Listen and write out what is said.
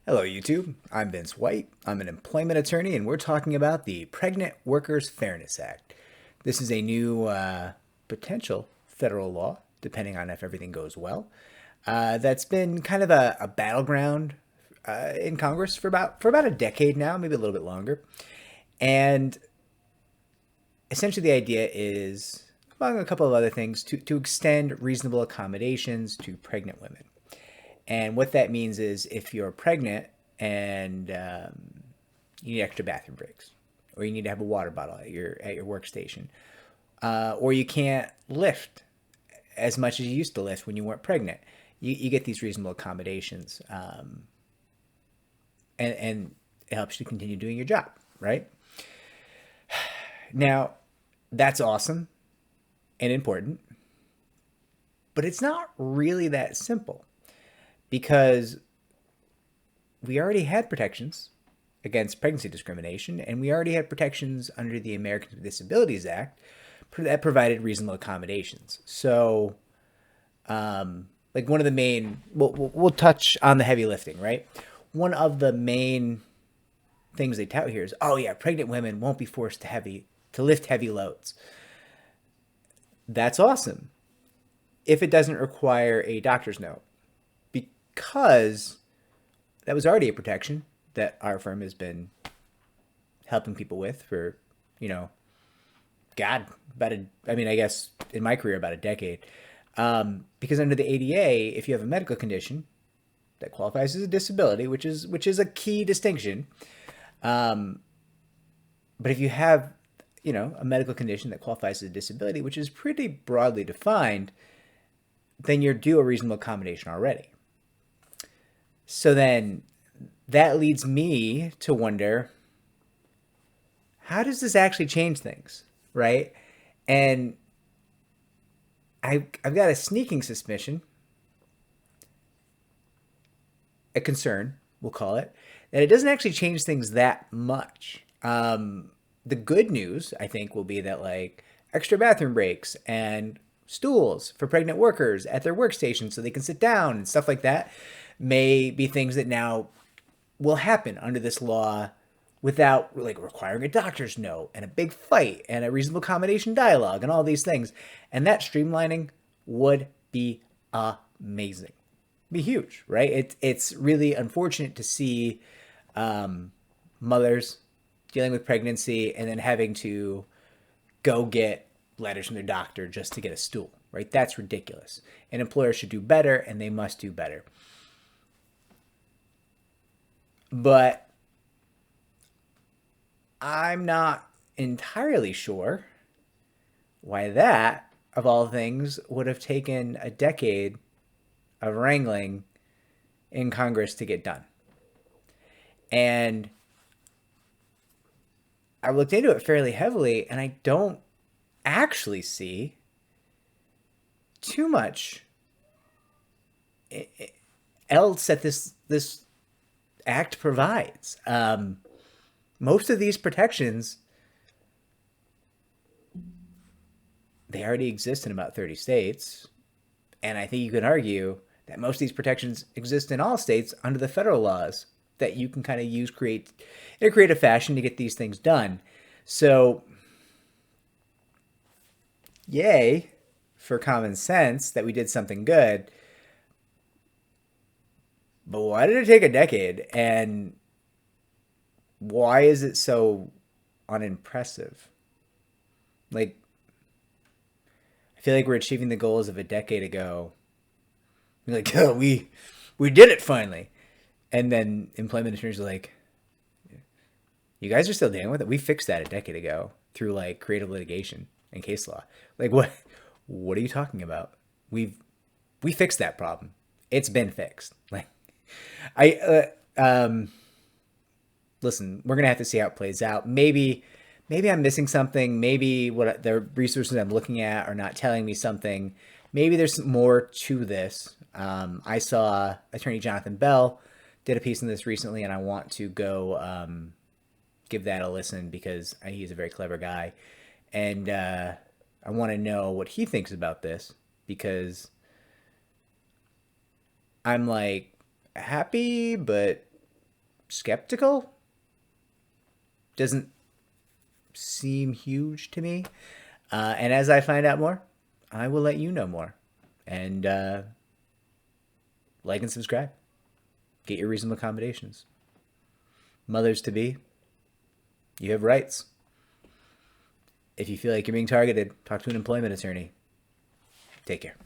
Hello, YouTube. I'm Vince White. I'm an employment attorney, and we're talking about the Pregnant Workers Fairness Act. This is a new potential federal law, depending on if everything goes well, that's been kind of a battleground in Congress for about a decade now, maybe a little bit longer. And essentially, the idea is, among a couple of other things, to extend reasonable accommodations to pregnant women. And what that means is if you're pregnant and you need extra bathroom breaks, or you need to have a water bottle at your workstation, or you can't lift as much as you used to lift when you weren't pregnant, you get these reasonable accommodations, and it helps you continue doing your job, right? Now, that's awesome and important, but it's not really that simple because we already had protections against pregnancy discrimination, and we already had protections under the Americans with Disabilities Act that provided reasonable accommodations. So, like one of the main, we'll touch on the heavy lifting, right? One of the main things they tout here is, oh yeah, pregnant women won't be forced to lift heavy loads. That's awesome if it doesn't require a doctor's note, because that was already a protection that our firm has been helping people with for, you know, God, I guess in my career, about a decade. Because under the ADA, if you have a medical condition that qualifies as a disability, which is a key distinction, but if you have, a medical condition that qualifies as a disability, which is pretty broadly defined, then you're due a reasonable accommodation already. So then that leads me to wonder, how does this actually change things, right? And I've got a sneaking suspicion, a concern, we'll call it, that it doesn't actually change things that much. The good news, I think, will be that like extra bathroom breaks and stools for pregnant workers at their workstations so they can sit down and stuff like that may be things that now will happen under this law without like requiring a doctor's note and a big fight and a reasonable accommodation dialogue and all these things. And that streamlining would be amazing. Be huge, right? It's really unfortunate to see mothers dealing with pregnancy and then having to go get letters from their doctor just to get a stool, right? That's ridiculous. And employers should do better, and they must do better. But I'm not entirely sure why that, of all things, would have taken a decade of wrangling in Congress to get done. And I looked into it fairly heavily, and I don't actually see too much else that this act provides. Most of these protections, they already exist in about 30 states, and I think you could argue that most of these protections exist in all states under the federal laws that you can kind of use in a creative fashion to get these things done. So, yay for common sense that we did something good. But why did it take a decade? And why is it so unimpressive? Like, I feel like we're achieving the goals of a decade ago. We're like, oh, we did it finally. And then employment attorneys are like, you guys are still dealing with it. We fixed that a decade ago through like creative litigation and case law. Like, what are you talking about? We fixed that problem. It's been fixed. Like, listen, we're gonna have to see how it plays out. Maybe I'm missing something. Maybe what the resources I'm looking at are not telling me something. Maybe there's more to this. I saw Attorney Jonathan Bell did a piece on this recently, and I want to go give that a listen because he's a very clever guy, and I want to know what he thinks about this because I'm like happy, but skeptical. Doesn't seem huge to me. And as I find out more, I will let you know more. And like and subscribe. Get your reasonable accommodations. Mothers to be, you have rights. If you feel like you're being targeted, talk to an employment attorney. Take care.